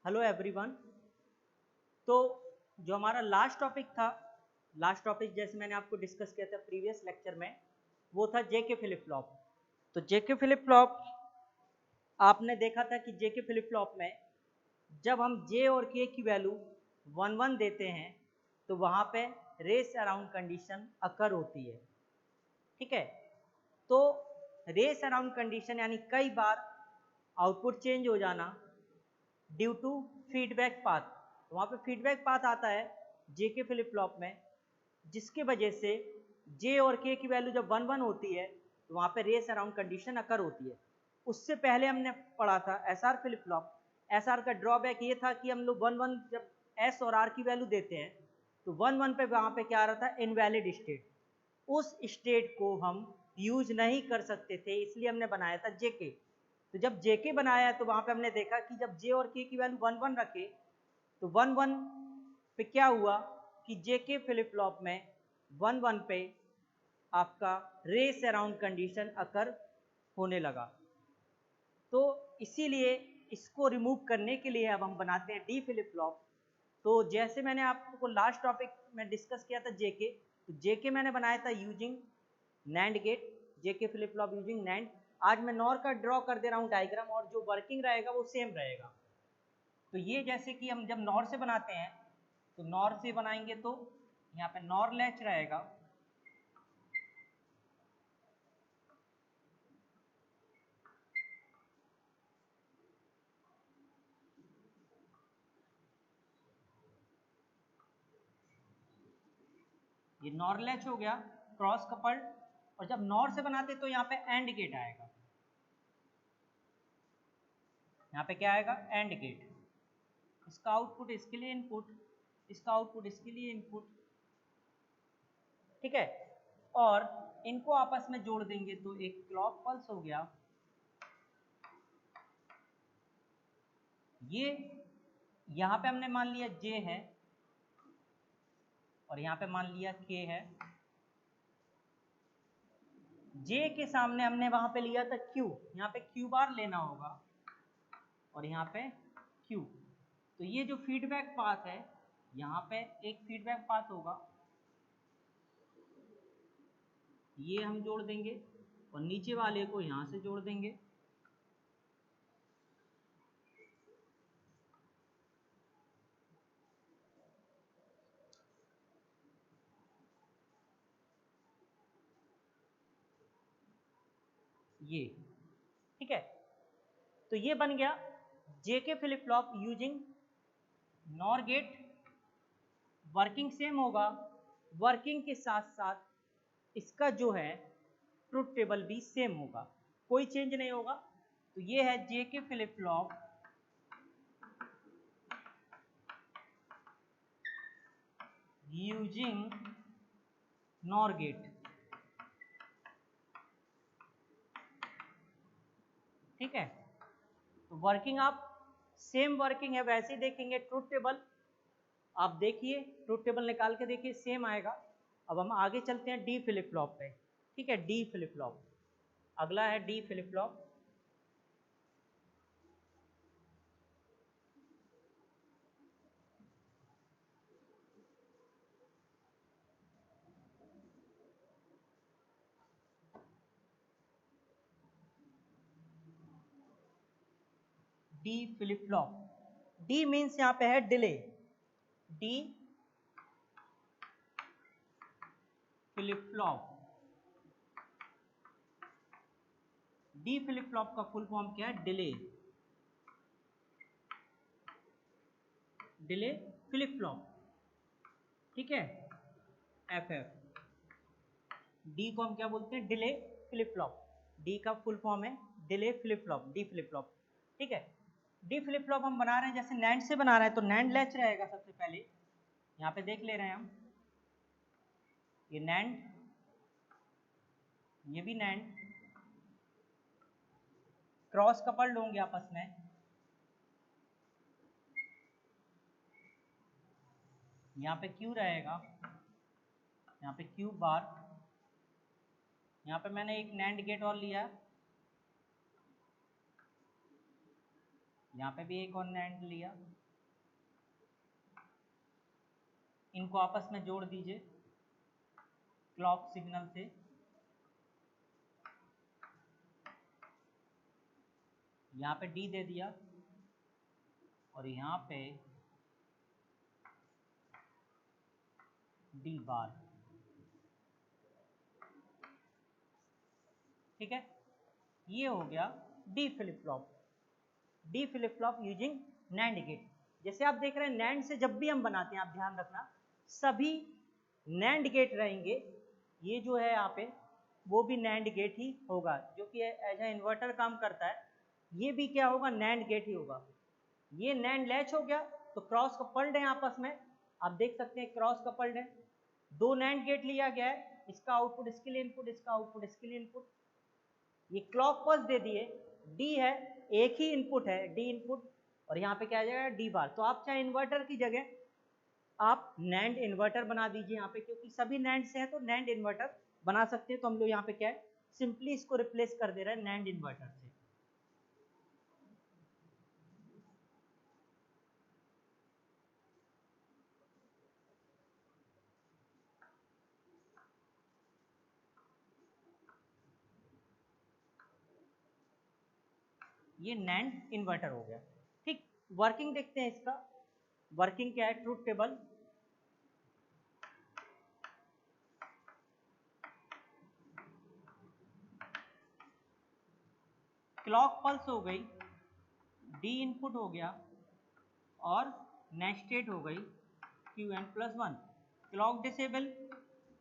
Hello everyone. तो जो हमारा लास्ट टॉपिक था, लास्ट टॉपिक जैसे मैंने आपको डिस्कस किया था प्रीवियस लेक्चर में, वो था जेके फ्लिप फ्लॉप। तो जेके फ्लिप फ्लॉप आपने देखा था कि जेके फ्लिप फ्लॉप में जब हम जे और के की वैल्यू 1 1 देते हैं तो वहाँ पे रेस अराउंड कंडीशन अकर होती है। ठीक है, तो रेस अराउंड कंडीशन यानी कई बार आउटपुट चेंज हो जाना ड्यू टू फीडबैक पाथ। तो वहाँ पे फीडबैक पाथ आता है जेके फ्लिप फ्लॉप में, जिसके वजह से जे और के की वैल्यू जब 1 1 होती है तो वहाँ पे रेस अराउंड कंडीशन अकर होती है। उससे पहले हमने पढ़ा था एसआर फ्लिप फ्लॉप। एसआर का ड्रॉबैक ये था कि हम लोग 1 1 जब एस और आर की वैल्यू देते हैं तो 1 1 पे वहाँ पे क्या आ रहा था, इनवैलिड स्टेट। उस स्टेट को हम यूज नहीं कर सकते थे, इसलिए हमने बनाया था जेके। तो जब जेके बनाया तो वहाँ पे हमने देखा कि जब जे और के की वैल्यू 1 1 रखे तो 1 1 पे क्या हुआ कि जेके फ्लिप फ्लॉप में 1 1 पे आपका रेस अराउंड कंडीशन अकर होने लगा। तो इसीलिए इसको रिमूव करने के लिए अब हम बनाते हैं डी फ्लिप फ्लॉप। तो जैसे मैंने आपको लास्ट टॉपिक में डिस्कस किया था जेके, तो जेके मैंने बनाया था using NAND gate, JK flip flop using NAND. आज मैं नॉर का ड्रॉ कर दे रहा हूँ डायग्राम, और जो वर्किंग रहेगा वो सेम रहेगा। तो ये जैसे कि हम जब नॉर से बनाते हैं तो नॉर से बनाएंगे तो यहाँ पे नॉर लैच रहेगा, ये नॉर लैच हो गया क्रॉस कपल्ड। और जब नॉर से बनाते तो यहाँ पे एंड गेट आएगा, यहाँ पे क्या आएगा, एंड गेट। इसका आउटपुट इसके लिए इनपुट, इसका आउटपुट इसके लिए इनपुट। ठीक है, और इनको आपस में जोड़ देंगे तो एक क्लॉक पल्स हो गया। ये यहाँ पे हमने मान लिया जे है और यहाँ पे मान लिया के है। जे के सामने हमने वहां पे लिया था क्यू, यहाँ पे क्यू बार लेना होगा और यहाँ पे क्यू। तो ये जो फीडबैक पाथ है, यहाँ पे एक फीडबैक पाथ होगा, ये हम जोड़ देंगे और नीचे वाले को यहाँ से जोड़ देंगे। ये ठीक है, तो ये बन गया JK flip flop using NOR gate. Working same होगा, वर्किंग के साथ साथ इसका जो है ट्रुथ टेबल भी सेम होगा, कोई चेंज नहीं होगा। तो ये है JK flip flop using NOR gate. ठीक है, तो वर्किंग आप सेम वर्किंग है वैसे ही देखेंगे। ट्रुथ टेबल आप देखिए, ट्रुथ टेबल निकाल के देखिए, सेम आएगा। अब हम आगे चलते हैं डी फ्लिप फ्लॉप पे। ठीक है, डी फ्लिप फ्लॉप अगला है, D flip flop. D flip flop, D means यहाँ पे है delay. D flip flop, D flip flop का फुल फॉर्म क्या है, डिले। डिले फ्लिप फ्लॉप, ठीक है, एफ एफ। डी को हम क्या बोलते हैं, डिले फ्लिप फ्लॉप। डी का फुल फॉर्म है delay flip flop, D flip flop. ठीक है, डी फ्लिप फ्लॉप हम बना रहे हैं जैसे नैंड से बना रहे हैं, तो नैंड लैच रहेगा सबसे पहले। यहाँ पे देख ले रहे हैं हम, ये नैंड, ये भी नैंड, क्रॉस कपल्ड होंगे आपस में। यहाँ पे क्यू रहेगा, यहाँ पे क्यू बार। यहाँ पे मैंने एक नैंड गेट और लिया, यहाँ पे भी एक और नैंड लिया, इनको आपस में जोड़ दीजिए क्लॉक सिग्नल से। यहाँ पे डी दे दिया और यहाँ पे डी बार, ठीक है। ये हो गया D flip flop, D flip flop using NAND gate. जैसे आप देख रहे हैं नैंड से जब भी हम बनाते हैं, आप ध्यान रखना सभी नैंड गेट रहेंगे। ये जो है यहाँ पे वो भी नैंड गेट ही होगा, जो कि एज ए इन्वर्टर काम करता है। ये भी क्या होगा, नैंड गेट ही होगा। ये नैंड लैच हो गया तो क्रॉस कपल्ड है आपस में, आप देख सकते हैं क्रॉस कपल्ड है। दो नैंड गेट लिया गया है, इसका आउटपुट इसके लिए इनपुट, इसका आउटपुट इसके लिए इनपुट। ये क्लॉक पल्स दे दिए, डी है, एक ही इनपुट है डी इनपुट, और यहाँ पे क्या आ जाएगा डी बार। तो आप चाहे इन्वर्टर की जगह आप नैंड इन्वर्टर बना दीजिए यहाँ पे, क्योंकि सभी नैंड से है तो नैंड इन्वर्टर बना सकते हैं। तो हम लोग यहाँ पे क्या है सिंपली इसको रिप्लेस कर दे रहे हैं नैंड इन्वर्टर से। ये नैंड इन्वर्टर हो गया, ठीक। वर्किंग देखते हैं इसका, वर्किंग क्या है, ट्रूथ टेबल। क्लॉक पल्स हो गई, डी इनपुट हो गया और नेक्स्ट स्टेट हो गई Qn+1। क्लॉक डिसेबल,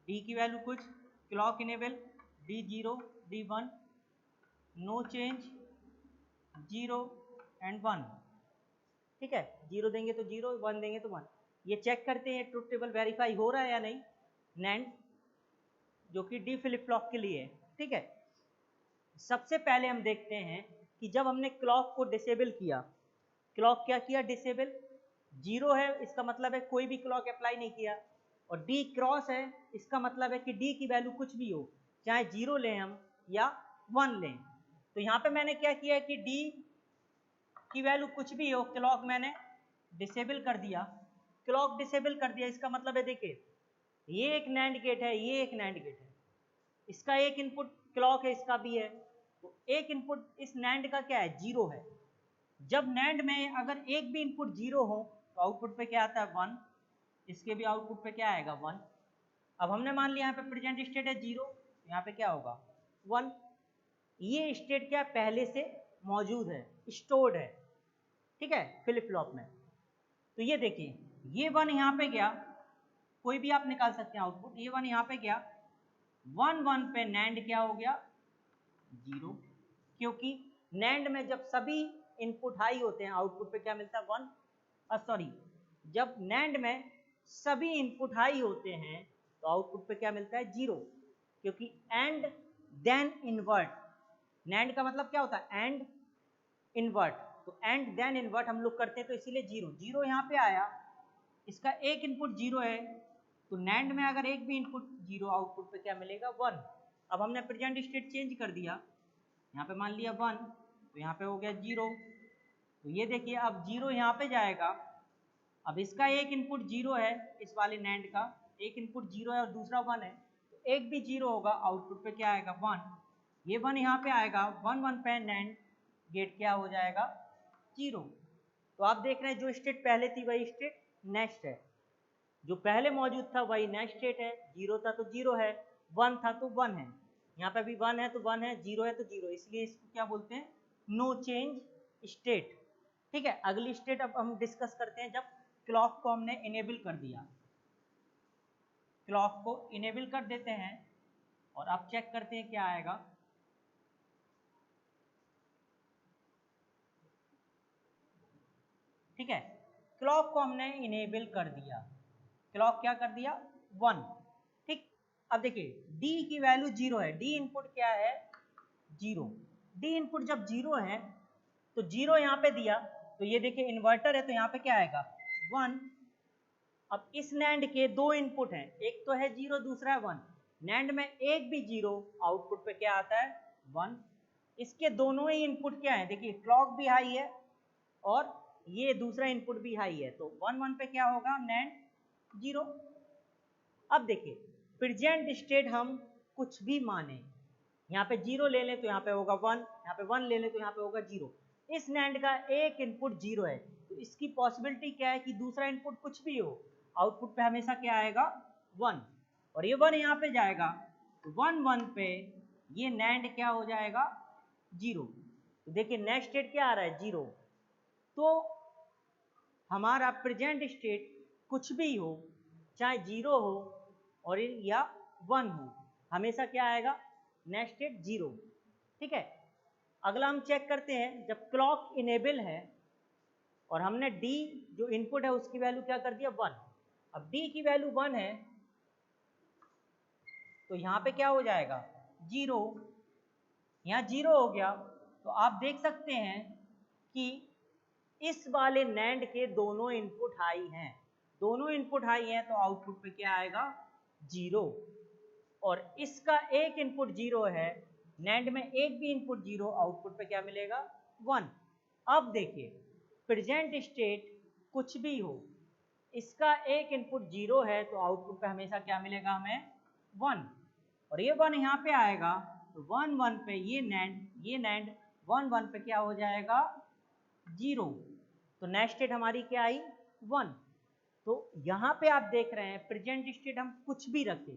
डी की वैल्यू कुछ, clock enable D0 D1, no change 0 and 1, ठीक है। 0 देंगे तो 0, 1 देंगे तो 1। ये चेक करते हैं ट्रुथ टेबल वेरीफाई हो रहा है या नहीं, नैंड जो कि डी फ्लिप फ्लॉप के लिए है, ठीक है। सबसे पहले हम देखते हैं कि जब हमने क्लॉक को डिसेबल किया, क्लॉक क्या किया डिसेबल, 0 है इसका मतलब है कोई भी क्लॉक अप्लाई नहीं किया, और डी क्रॉस है इसका मतलब है कि डी की वैल्यू कुछ भी हो, चाहे 0 लें हम या 1 लें। तो यहाँ पे मैंने क्या किया कि डी की वैल्यू कुछ भी हो, क्लॉक मैंने डिसेबल कर दिया। क्लॉक डिसेबल कर दिया इसका मतलब है देखिए ये एक नैंड गेट है, ये एक नैंड गेट है, इसका एक इनपुट क्लॉक है, इसका भी है, तो एक इनपुट इस नैंड का क्या है 0 है। जब नैंड में अगर एक भी इनपुट 0 हो तो आउटपुट पे क्या आता है 1, इसके भी आउटपुट पे क्या आएगा 1। अब हमने मान लिया यहाँ पे प्रेजेंट स्टेट है 0, यहाँ पे क्या होगा 1। ये स्टेट क्या पहले से मौजूद है, स्टोर्ड है, ठीक है, फ्लिप फ्लॉप में। तो ये देखिए ये 1 यहाँ पे गया, कोई भी आप निकाल सकते हैं आउटपुट, ये 1 यहाँ पे गया, 1 1 पे नैंड क्या हो गया 0, क्योंकि नैंड में जब सभी इनपुट हाई होते हैं आउटपुट पे क्या मिलता है 1, सॉरी जब नैंड में सभी इनपुट हाई होते हैं तो आउटपुट पे क्या मिलता है 0, क्योंकि एंड देन इन्वर्ट, नैंड का मतलब क्या होता है एंड इन्वर्ट, तो एंड देन इन्वर्ट हम लोग करते हैं तो इसीलिए 0 0 यहाँ पे आया, इसका एक इनपुट 0 है, तो नैंड में अगर एक भी इनपुट 0 आउटपुट पे क्या मिलेगा 1। अब हमने प्रेजेंट स्टेट चेंज कर दिया, यहाँ पे मान लिया 1 तो यहाँ पे हो गया 0, तो ये देखिए अब 0 यहाँ पे जाएगा। अब इसका एक इनपुट 0 है, इस वाले नैंड का एक इनपुट 0 है और दूसरा 1 है, तो एक भी 0 होगा आउटपुट पे क्या आएगा 1, ये 1 यहाँ पे आएगा, 1 1 पे नैंड गेट क्या हो जाएगा 0। तो आप देख रहे हैं जो स्टेट पहले थी वही स्टेट नेक्स्ट है, जो पहले मौजूद था वही नेक्स्ट स्टेट है, 0 था तो 0 है, 1 था तो 1 है, यहाँ पे भी 1 है तो 1 है, 0 है तो 0, इसलिए इसको क्या बोलते हैं नो चेंज स्टेट, ठीक है। अगली स्टेट अब हम डिस्कस करते हैं जब क्लॉक को हमने इनेबल कर दिया, क्लॉक को इनेबल कर देते हैं और अब चेक करते हैं क्या आएगा। ठीक है, क्लॉक को हमने इनेबल कर दिया, क्लॉक क्या कर दिया 1, ठीक। अब देखिए डी की वैल्यू 0 है, डी इनपुट क्या है 0, डी इनपुट जब 0 है तो 0 यहाँ पे दिया, तो ये देखिए इन्वर्टर है तो यहाँ पे क्या आएगा 1। अब इस नैंड के दो इनपुट हैं, एक तो है 0 दूसरा है 1, नैंड में एक भी 0 आउटपुट पे क्या आता है 1, इसके दोनों ही इनपुट क्या है देखिए क्लॉक भी हाई है और ये दूसरा इनपुट भी हाई है, तो 1 1 पे क्या होगा, NAND 0। अब देखिए प्रेजेंट स्टेट हम कुछ भी माने, यहाँ पे 0 ले लें तो यहाँ पे होगा 1, यहाँ पे 1 ले लें तो यहाँ पे होगा 0। इस NAND का एक इनपुट 0 है, तो इसकी पॉसिबिलिटी क्या है कि दूसरा इनपुट कुछ भी हो, आउटपुट पे हमेशा क्या आएगा, 1, और ये 1 यहाँ पे जाएगा, तो 1 1 पे ये NAND क्या हो जाएगा, 0। तो देखिए नेक्स्ट स्टेट क्या आ रहा है, 0। तो हमारा प्रेजेंट स्टेट कुछ भी हो, चाहे 0 हो और या 1 हो, हमेशा क्या आएगा, नेक्स्ट स्टेट 0। ठीक है, अगला हम चेक करते हैं, जब क्लॉक इनेबल है और हमने D जो इनपुट है उसकी वैल्यू क्या कर दिया, 1। अब D की वैल्यू 1 है तो यहाँ पे क्या हो जाएगा, 0। यहाँ 0 हो गया, तो आप देख सकते हैं कि इस वाले NAND के दोनों इनपुट हाई हैं, दोनों इनपुट हाई हैं, तो आउटपुट पे क्या आएगा, 0। और इसका एक इनपुट 0 है, NAND में एक भी इनपुट 0, आउटपुट पे क्या मिलेगा, 1। अब देखिए प्रेजेंट स्टेट कुछ भी हो, इसका एक इनपुट 0 है, तो आउटपुट पे हमेशा क्या मिलेगा हमें, 1, और ये 1 यहाँ पे आएगा, तो 1 1 पे ये NAND 1 1 पे क्या हो जाएगा, 0। तो नेक्स्ट स्टेट हमारी क्या आई, 1। तो यहाँ पे आप देख रहे हैं प्रेजेंट स्टेट हम कुछ भी रखें,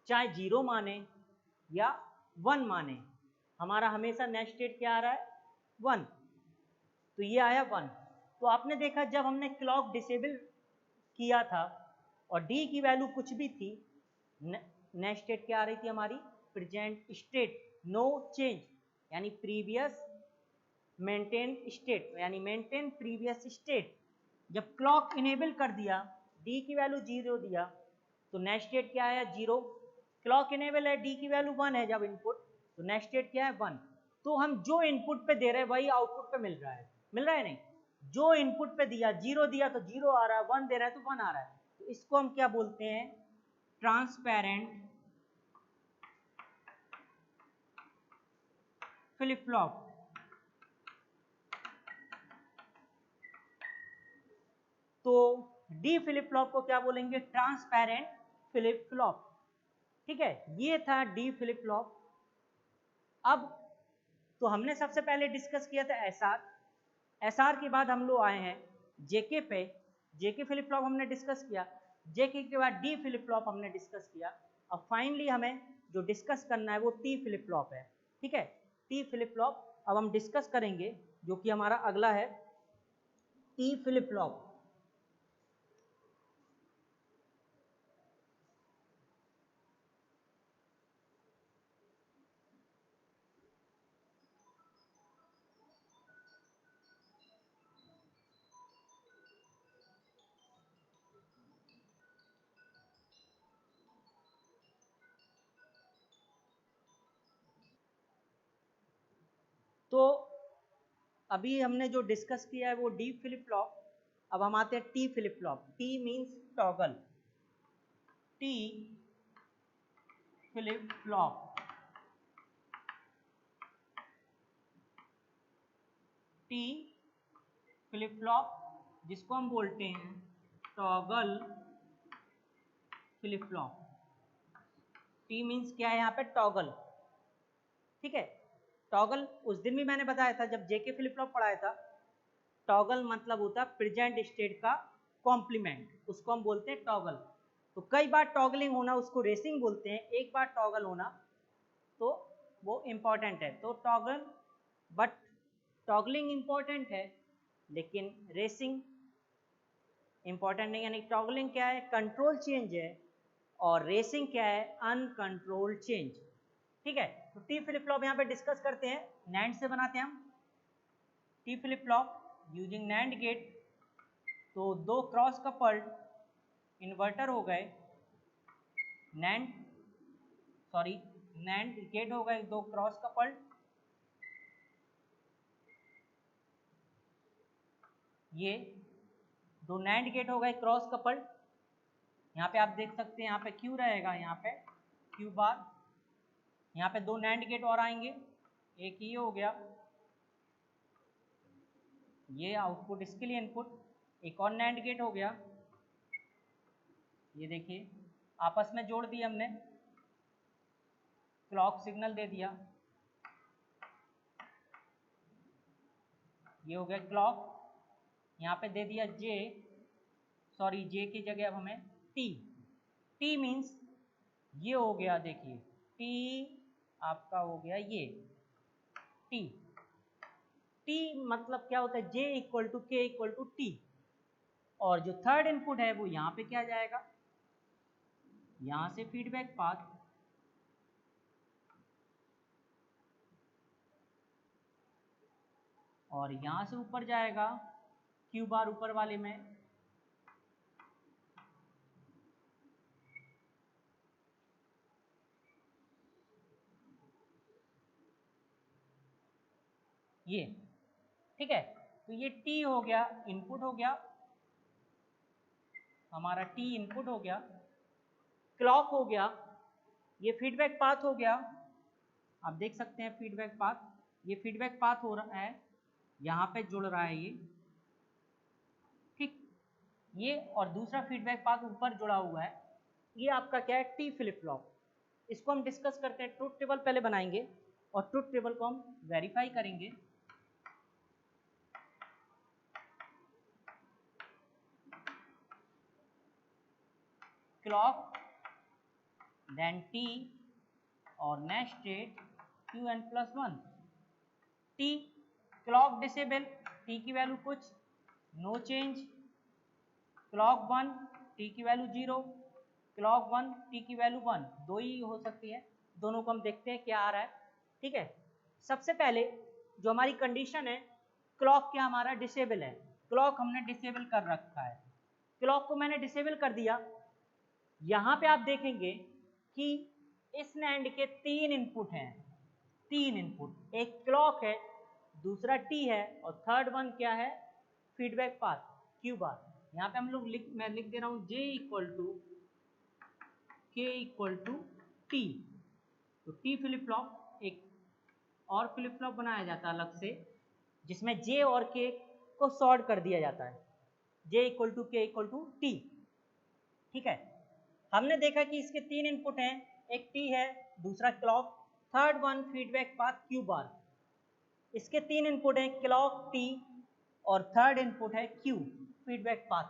चाहे 0 माने या 1 माने, हमारा हमेशा नेक्स्ट स्टेट क्या आ रहा है, 1। तो ये आया 1। तो आपने देखा जब हमने क्लॉक डिसेबल किया था और D की वैल्यू कुछ भी थी, नेक्स्ट स्टेट क्या आ रही थी हमारी, प्रेजेंट स्टेट, नो चेंज, यानी प्रीवियस मेंटेन स्टेट, यानी मेंटेन प्रीवियस स्टेट। जब क्लॉक इनेबल कर दिया, D की वैल्यू 0 दिया, तो नेक्स्ट स्टेट क्या आया, 0। क्लॉक इनेबल है, D की वैल्यू 1 है जब इनपुट, तो नेक्स्ट स्टेट क्या है, 1। तो हम जो इनपुट पे दे रहे हैं वही आउटपुट पे मिल रहा है, मिल रहा है नहीं, जो इनपुट पे दिया, 0 दिया तो 0 आ रहा है, 1 दे रहा है तो 1 आ रहा है। तो इसको हम क्या बोलते हैं, ट्रांसपेरेंट फ्लिप फ्लॉप। तो डी फ्लिप फ्लॉप को क्या बोलेंगे, ट्रांसपेरेंट फ्लिप फ्लॉप। ठीक है, ये था डी फ्लिप फ्लॉप। अब तो हमने सबसे पहले डिस्कस किया था एसआर, एसआर के बाद हम लोग आए हैं जेके पे, जेके फ्लिप फ्लॉप हमने डिस्कस किया, जेके के बाद डी फ्लिप फ्लॉप हमने डिस्कस किया। अब फाइनली हमें जो डिस्कस करना है वो टी फ्लिप फ्लॉप है। ठीक है, टी फ्लिप फ्लॉप अब हम डिस्कस करेंगे, जो कि हमारा अगला है टी फ्लिप फ्लॉप। तो अभी हमने जो डिस्कस किया है वो डी फ्लिप फ्लॉप। अब हम आते हैं T flip flop. T means toggle, T flip flop, T flip flop जिसको हम बोलते हैं toggle flip flop. T means क्या है यहाँ पे, टॉगल। ठीक है, टॉगल उस दिन भी मैंने बताया था जब जेके फ्लिप फ्लॉप पढ़ाया था, टॉगल मतलब होता है प्रेजेंट स्टेट का कॉम्प्लीमेंट, उसको हम बोलते हैं टॉगल। तो कई बार टॉगलिंग होना उसको रेसिंग बोलते हैं, एक बार टॉगल होना तो वो इम्पॉर्टेंट है। तो टॉगल, बट टॉगलिंग इम्पॉर्टेंट है लेकिन रेसिंग इम्पॉर्टेंट नहीं। यानी टॉगलिंग क्या है, कंट्रोल चेंज है, और रेसिंग क्या है, अनकंट्रोल्ड चेंज। ठीक है, तो टी फ्लिप फ्लॉप यहाँ पे डिस्कस करते हैं, नैंड से बनाते हैं हम T flip flop using NAND gate. तो दो क्रॉस कपल्ड इन्वर्टर हो गए, नैंड सॉरी नैंड गेट हो गए दो क्रॉस कपल्ड, ये दो नैंड गेट हो गए क्रॉस कपल्ड। यहाँ पे आप देख सकते हैं, यहाँ पे क्यू रहेगा, यहाँ पे क्यू बार, यहाँ पे दो नैंड गेट और आएंगे, एक ये हो गया, ये आउटपुट, इसके लिए इनपुट। एक और नैंड गेट हो गया, ये देखिए आपस में जोड़ दिया हमने, क्लॉक सिग्नल दे दिया, ये हो गया क्लॉक। यहाँ पे दे दिया जे, सॉरी जे की जगह अब हमें टी। टी मीन्स ये हो गया, देखिए टी आपका हो गया ये टी। टी मतलब क्या होता है, जे इक्वल टू के इक्वल टू टी। और जो थर्ड इनपुट है वो यहाँ पे क्या जाएगा, यहाँ से फीडबैक पाथ, और यहाँ से ऊपर जाएगा क्यू बार ऊपर वाले में, ये, ठीक है। तो ये टी हो गया, इनपुट हो गया हमारा, टी इनपुट हो गया, क्लॉक हो गया, ये फीडबैक पाथ हो गया। आप देख सकते हैं फीडबैक पाथ, ये फीडबैक पाथ हो रहा है, यहाँ पे जुड़ रहा है ये, ठीक। ये और दूसरा फीडबैक पाथ ऊपर जुड़ा हुआ है, ये आपका क्या है, टी फ्लिप फ्लॉप। इसको हम डिस्कस करते हैं, ट्रुथ टेबल पहले बनाएंगे और ट्रुथ टेबल को हम वेरीफाई करेंगे। क्लॉक देन टी और next state Q N plus one. T clock disable, T की वैल्यू कुछ, no change. Clock one, T की वैल्यू 0, क्लॉक वन, टी की वैल्यू 1, दो ही हो सकती है, दोनों को हम देखते हैं क्या आ रहा है, ठीक है। सबसे पहले जो हमारी कंडीशन है, क्लॉक क्या हमारा डिसेबल है, क्लॉक हमने डिसेबल कर रखा है, क्लॉक को मैंने डिसेबल कर दिया। यहाँ पे आप देखेंगे कि इस नैंड के 3 इनपुट हैं, 3 इनपुट, एक क्लॉक है, दूसरा टी है, और थर्ड वन क्या है, फीडबैक पाथ क्यू बार। यहाँ पे हम लोग मैं लिख दे रहा हूँ जे इक्वल टू के इक्वल टू टी। तो टी फ्लिप फ्लॉप, एक और फ्लिप फ्लॉप बनाया जाता है अलग से, जिसमें जे और के को सॉर्ट कर दिया जाता है, जे इक्वल टू के इक्वल टू टी, ठीक है। हमने देखा कि इसके 3 इनपुट हैं, एक टी है, दूसरा clock, third one feedback path Q bar. इसके 3 इनपुट हैं, क्लॉक, टी, और थर्ड इनपुट है क्यू, फीडबैक पाथ।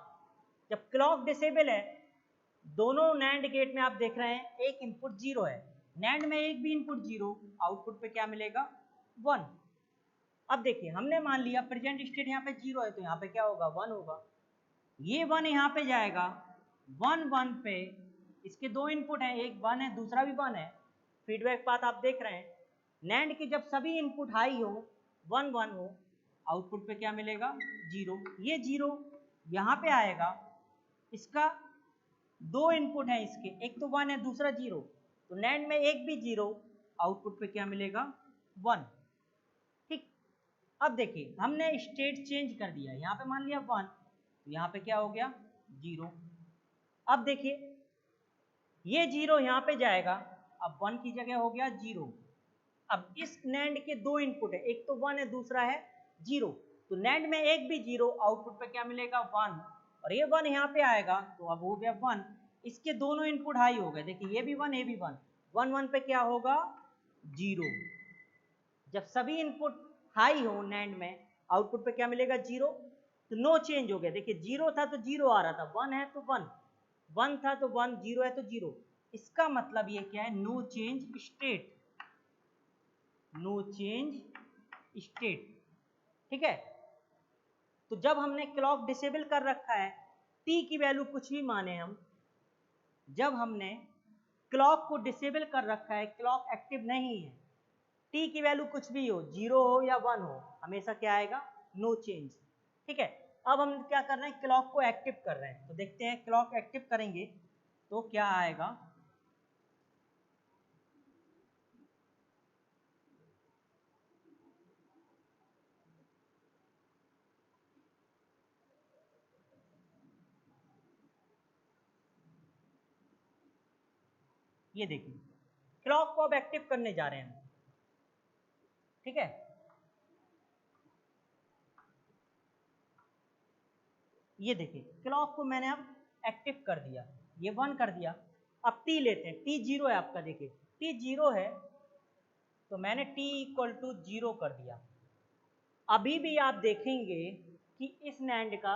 जब क्लॉक डिसेबल है, दोनों नैंड गेट में आप देख रहे हैं एक इनपुट 0 है, नैंड में एक भी इनपुट 0, आउटपुट पे क्या मिलेगा, 1। अब देखिए हमने मान लिया प्रेजेंट स्टेट यहाँ पे 0 है, तो यहाँ पे क्या होगा, 1 होगा। ये 1 यहाँ पे जाएगा, 1 1 पे, इसके 2 इनपुट हैं, एक 1 है, दूसरा भी 1 है, फीडबैक पाथ आप देख रहे हैं। नैंड की जब सभी इनपुट हाई हो, 1 1 हो, आउटपुट पे क्या मिलेगा, 0। ये 0 यहाँ पे आएगा, इसका 2 इनपुट है इसके, एक तो 1 है, दूसरा 0, तो नैंड में एक भी 0, आउटपुट पे क्या मिलेगा, 1, ठीक। अब देखिए हमने स्टेट चेंज कर दिया, यहाँ पे मान लिया 1, तो यहाँ पे क्या हो गया, 0। अब देखिए ये 0 यहाँ पे जाएगा, अब 1 की जगह हो गया 0। अब इस नैंड के 2 इनपुट है, एक तो 1 है, दूसरा है 0, तो नैंड में एक भी 0, आउटपुट पे क्या मिलेगा, 1, और ये 1 यहाँ पे आएगा, तो अब हो गया 1। इसके दोनों इनपुट हाई हो गए, देखिए ये भी 1, ये भी 1, 1 1 पे क्या होगा, 0। जब सभी इनपुट हाई हो नैंड में, आउटपुट पे क्या मिलेगा, 0। तो नो चेंज हो गया, देखिए 0 था तो 0 आ रहा था, 1 है तो 1, 1 था तो 1, 0 है तो 0। इसका मतलब ये क्या है, no change state, no change state, ठीक है। तो जब हमने क्लॉक डिसेबल कर रखा है, टी की वैल्यू कुछ भी माने हम, जब हमने क्लॉक को डिसेबल कर रखा है, क्लॉक एक्टिव नहीं है, टी की वैल्यू कुछ भी हो, 0 हो या 1 हो, हमेशा क्या आएगा, नो चेंज, ठीक है। अब हम क्या कर रहे हैं, क्लॉक को एक्टिव कर रहे हैं, तो देखते हैं क्लॉक एक्टिव करेंगे तो क्या आएगा। ये देखिए क्लॉक को अब एक्टिव करने जा रहे हैं, ठीक है। ये देखिए क्लॉक को मैंने अब एक्टिव कर दिया, ये 1 कर दिया। अब टी लेते हैं, टी 0 है आपका, देखिए टी 0 है तो मैंने टी इक्वल टू 0 कर दिया। अभी भी आप देखेंगे कि इस नैंड का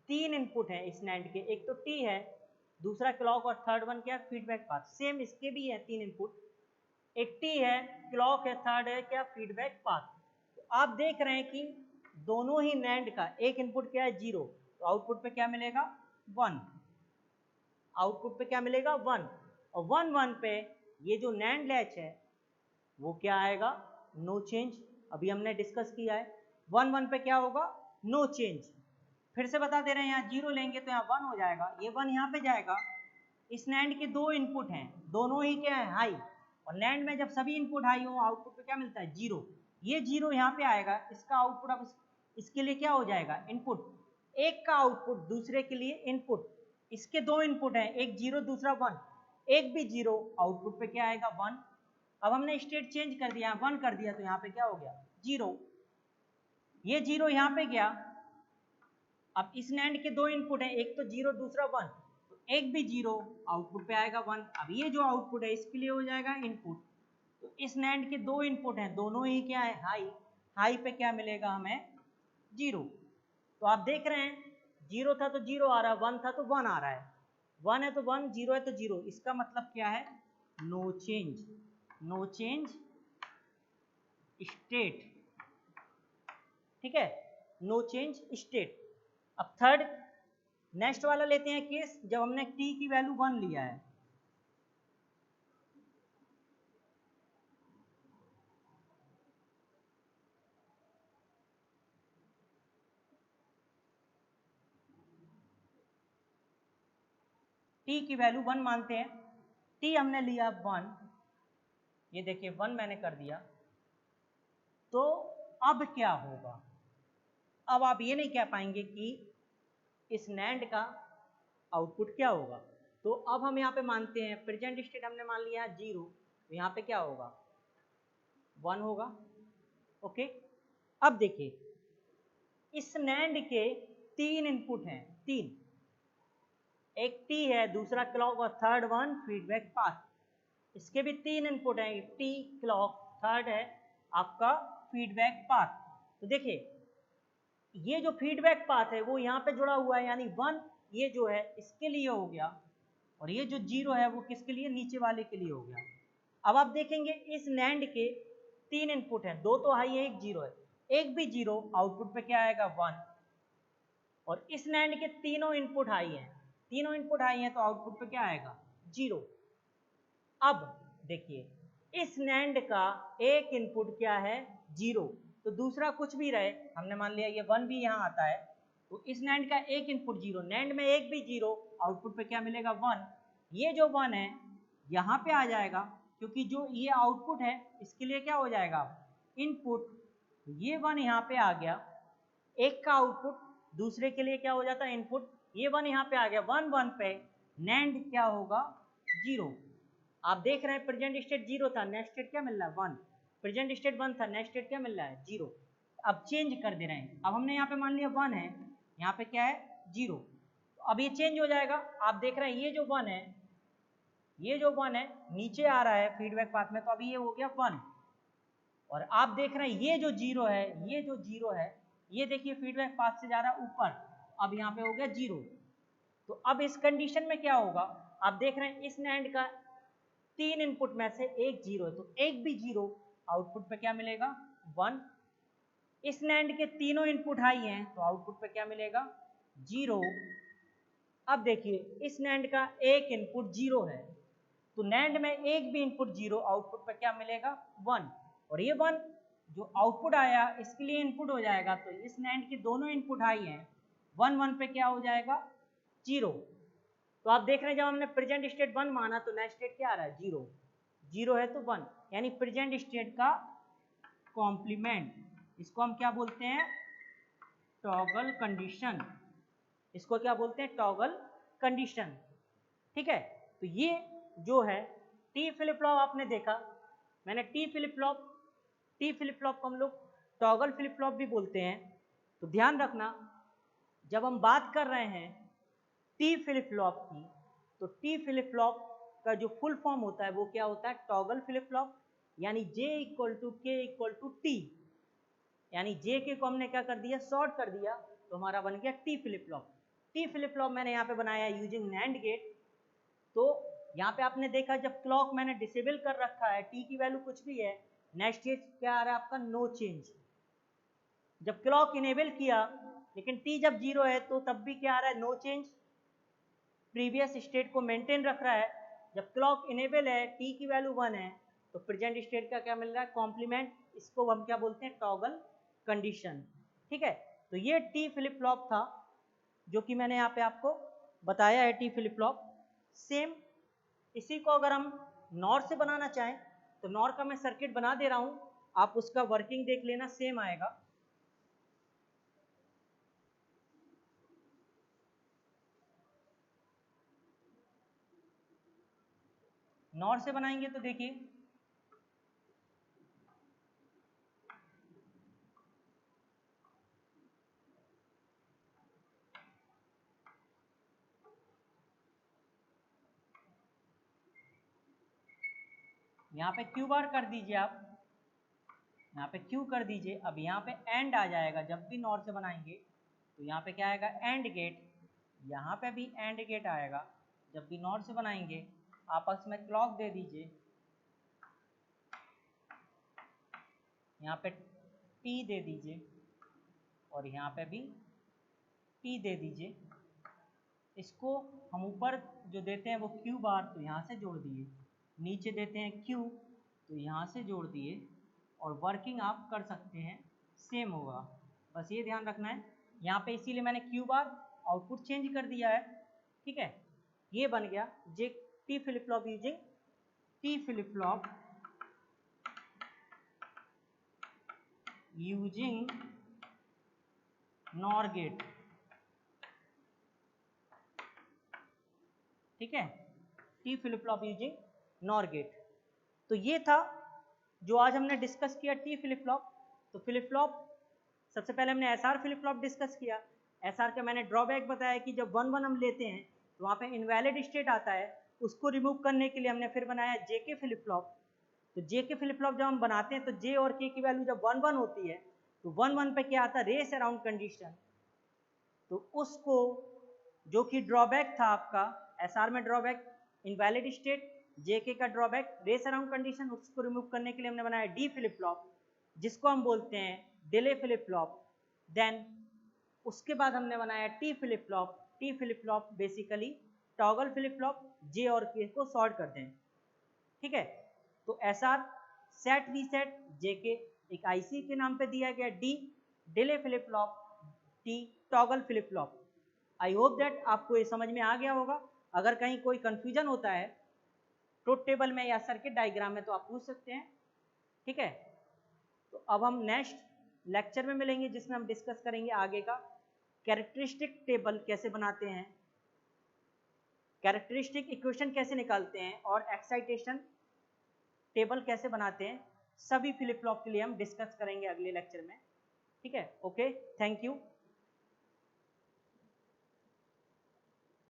3 इनपुट है, इस नैंड के, एक तो टी है, दूसरा क्लॉक और थर्ड वन क्या, फीडबैक पाथ। सेम इसके भी है 3 इनपुट, एक टी है, क्लॉक है, थर्ड है क्या, फीडबैक पाथ। तो आप देख रहे हैं कि दोनों ही नैंड का एक इनपुट क्या है 0, तो आउटपुट पे क्या मिलेगा 1, आउटपुट पे क्या मिलेगा 1, और 1 1 पे ये जो नैंड लैच है वो क्या आएगा, नो चेंज। अभी हमने डिस्कस किया है 1 1 पे क्या होगा, नो चेंज। फिर से बता दे रहे हैं, यहाँ 0 लेंगे तो यहाँ 1 हो जाएगा, ये 1 यहाँ पे जाएगा। इस नैंड के 2 इनपुट हैं, दोनों ही क्या है हाई, और नैंड में जब सभी इनपुट हाई हो आउटपुट पे क्या मिलता है 0। ये 0 यहाँ पे आएगा, इसका आउटपुट अब इसके लिए क्या हो जाएगा इनपुट, एक का आउटपुट दूसरे के लिए इनपुट। इसके 2 इनपुट हैं, एक 0 दूसरा 1, एक भी 0, आउटपुट पे क्या आएगा 1। अब हमने स्टेट चेंज कर दिया, 1 कर दिया, तो यहाँ पे क्या हो गया 0, ये 0 यहाँ पे गया। अब इस नैंड के 2 इनपुट हैं, एक तो 0 दूसरा 1, तो एक भी 0, आउटपुट पे आएगा 1। अब ये जो आउटपुट है इसके लिए हो जाएगा इनपुट। तो इस नैंड के 2 इनपुट हैं, दोनों ही क्या है हाई, हाई पे क्या मिलेगा हमें 0। तो आप देख रहे हैं 0 था तो 0 आ रहा है, 1 था तो 1 आ रहा है, 1 है तो 1, 0 है तो 0। इसका मतलब क्या है, no change, no change state, ठीक है, नो चेंज स्टेट। अब थर्ड नेक्स्ट वाला लेते हैं केस, जब हमने t की वैल्यू 1 लिया है, t की वैल्यू 1 मानते हैं, t हमने लिया 1, ये देखिए 1 मैंने कर दिया, तो अब क्या होगा, अब आप ये नहीं कह पाएंगे कि इस नैंड का आउटपुट क्या होगा। तो अब हम यहाँ पे मानते हैं प्रेजेंट स्टेट हमने मान लिया है 0, तो यहाँ पे क्या होगा 1 होगा, ओके। अब देखिए इस नैंड के 3 इनपुट हैं, 3, एक टी है, दूसरा क्लॉक और थर्ड वन फीडबैक पाथ। इसके भी 3 इनपुट हैं, टी, क्लॉक, थर्ड है आपका फीडबैक पाथ। तो देखिए ये जो फीडबैक पाथ है वो यहाँ पे जुड़ा हुआ है, यानी 1 ये जो है इसके लिए हो गया, और ये जो 0 है वो किसके लिए, नीचे वाले के लिए हो गया। अब आप देखेंगे इस नैंड के 3 इनपुट हैं, 2 तो हाई है, एक 0 है, एक भी 0, आउटपुट पे क्या आएगा 1। और इस नैंड के तीनों इनपुट हाई हैं, तीनों इनपुट हाई हैं, तो आउटपुट पे क्या आएगा 0। अब देखिए इस नैंड का एक इनपुट क्या है 0, तो दूसरा कुछ भी रहे, हमने मान लिया ये 1 भी यहाँ आता है, तो इस नैंड का एक इनपुट 0, नैंड में एक भी 0, आउटपुट पे क्या मिलेगा 1। ये जो 1 है यहाँ पे आ जाएगा, क्योंकि जो ये आउटपुट है इसके लिए क्या हो जाएगा इनपुट, ये 1 यहाँ पे आ गया, एक का आउटपुट दूसरे के लिए क्या हो जाता है इनपुट, ये 1 यहाँ पे आ गया, 1 1 पे नैंड क्या होगा 0। आप देख रहे हैं प्रेजेंट स्टेट 0 था, नेक्स्ट स्टेट क्या मिल रहा है 1, प्रेजेंट स्टेट 1 था, नेक्स्ट स्टेट क्या मिल रहा है 0। अब चेंज कर दे रहे हैं, अब हमने यहाँ पे मान लिया 1 है, यहाँ पे क्या है 0, तो अब ये चेंज हो जाएगा। आप देख रहे हैं ये जो 1 है, ये जो 1 है नीचे आ रहा है फीडबैक पाथ में, तो अभी ये हो गया 1। और आप देख रहे हैं ये जो 0 है, ये जो 0 है, ये देखिए फीडबैक पाथ से जा रहा है ऊपर, अब यहाँ पे हो गया 0। तो अब इस कंडीशन में क्या होगा, आप देख रहे हैं इस नैंड का 3 इनपुट में से एक 0 है, तो एक भी 0, आउटपुट पे क्या मिलेगा 1। इस नैंड के तीनों इनपुट हाई हैं, तो आउटपुट पे क्या मिलेगा 0। अब देखिए इस नैंड का एक इनपुट 0 है, तो नैंड में एक भी इनपुट 0, आउटपुट पे क्या मिलेगा 1। और ये 1 जो आउटपुट आया इसके लिए इनपुट हो जाएगा, तो इस नैंड के दोनों इनपुट हाई हैं, 1 1 पे क्या हो जाएगा 0। तो आप देख रहे हैं जब हमने प्रेजेंट स्टेट 1 माना तो नेक्स्ट स्टेट क्या आ रहा है 0, 0 है तो 1, यानी प्रेजेंट स्टेट का कॉम्प्लीमेंट, इसको हम क्या बोलते हैं टॉगल कंडीशन, इसको क्या बोलते हैं टॉगल कंडीशन, ठीक है। तो ये जो है टी फ्लिप फ्लॉप आपने देखा, मैंने टी फ्लिप फ्लॉप को हम लोग टॉगल फ्लिप फ्लॉप भी बोलते हैं। तो ध्यान रखना जब हम बात कर रहे हैं टी फ्लिप फ्लॉप की, तो टी फ्लिप फ्लॉप का जो फुल फॉर्म होता है वो क्या होता है, टॉगल फ्लिप फ्लॉप, यानी J equal to K equal to T, यानी J के को हमने क्या कर दिया, शॉर्ट कर दिया, तो हमारा बन गया T flip flop. T flip flop मैंने यहाँ पे बनाया यूजिंग नैंड गेट। तो यहाँ पे आपने देखा जब क्लॉक मैंने डिसेबल कर रखा है, टी की वैल्यू कुछ भी है, नेक्स्ट स्टेज क्या आ रहा है आपका, नो चेंज। जब क्लॉक इनेबल किया लेकिन टी जब 0 है तो तब भी क्या आ रहा है, नो चेंज, प्रीवियस स्टेट को मेंटेन रख रहा है। जब क्लॉक इनेबल है, टी की वैल्यू 1 है, तो प्रेजेंट स्टेट का क्या मिल रहा है, कॉम्प्लीमेंट। इसको हम क्या बोलते हैं, टॉगल कंडीशन। ठीक है, तो ये टी फ्लिप फ्लॉप था जो कि मैंने यहाँ पे आपको बताया है, टी फ्लिप फ्लॉप। सेम इसी को अगर हम नॉर से बनाना चाहें तो नॉर का मैं सर्किट बना दे रहा हूँ, आप उसका वर्किंग देख लेना, सेम आएगा। नॉर से बनाएंगे तो देखिए यहाँ पे क्यू बार कर दीजिए आप, यहाँ पे क्यू कर दीजिए। अब यहाँ पे एंड आ जाएगा, जब भी नॉर से बनाएंगे तो यहाँ पे क्या आएगा, एंड गेट। यहाँ पे भी एंड गेट आएगा, जब भी नॉर से बनाएंगे। आपस में क्लॉक दे दीजिए, यहाँ पे टी दे दीजिए और यहाँ पे भी टी दे दीजिए। इसको हम ऊपर जो देते हैं वो क्यू बार, तो यहाँ से जोड़ दिए, नीचे देते हैं क्यू तो यहाँ से जोड़ दिए, और वर्किंग आप कर सकते हैं, सेम होगा। बस ये ध्यान रखना है यहाँ पे, इसीलिए मैंने क्यू बार आउटपुट चेंज कर दिया है। ठीक है, ये बन गया J T flip flop using T flip flop using NOR gate. ठीक है, T flip flop using NOR gate. तो ये था जो आज हमने डिस्कस किया टी फ्लिप फ्लॉप। तो फ्लिप फ्लॉप सबसे पहले हमने एसआर फ्लिप फ्लॉप डिस्कस किया। एसआर का मैंने ड्रॉबैक बताया कि जब 1 1 हम लेते हैं तो वहाँ पे इनवैलिड स्टेट आता है, उसको रिमूव करने के लिए हमने फिर बनाया जेके फ्लिप फ्लॉप। तो जेके फ्लिप फ्लॉप जब हम बनाते हैं तो जे और के की वैल्यू जब 1 1 होती है तो 1 1 पे क्या आता है, रेस अराउंड कंडीशन। तो उसको जो कि ड्रॉबैक था आपका एसआर में, ड्रॉबैक इनवैलिड स्टेट, जेके का ड्रॉबैक रेस अराउंड कंडीशन, उसको रिमूव करने के लिए हमने बनाया डी फ्लिप फ्लॉप, जिसको हम बोलते हैं डिले फ्लिप फ्लॉप। देन उसके बाद हमने बनाया T flip flop. T flip flop basically toggle flip flop, J और के को सॉर्ट कर दें। ठीक है, तो एसआर सेट रीसेट, जेके एक आईसी के नाम पे दिया गया, D delay flip flop, T toggle flip flop. I hope that आपको ये समझ में आ गया होगा। अगर कहीं कोई कंफ्यूजन होता है ट्रुथ टेबल में या सर्किट डायग्राम में तो आप पूछ सकते हैं। ठीक है, तो अब हम नेक्स्ट लेक्चर में मिलेंगे जिसमें हम डिस्कस करेंगे आगे का कैरेक्टरिस्टिक टेबल कैसे बनाते हैं, कैरेक्टरिस्टिक इक्वेशन कैसे निकालते हैं, और एक्साइटेशन टेबल कैसे बनाते हैं। सभी फ्लिप फ्लॉप के लिए हम डिस्कस करेंगे अगले लेक्चर में। ठीक है, ओके, थैंक यू।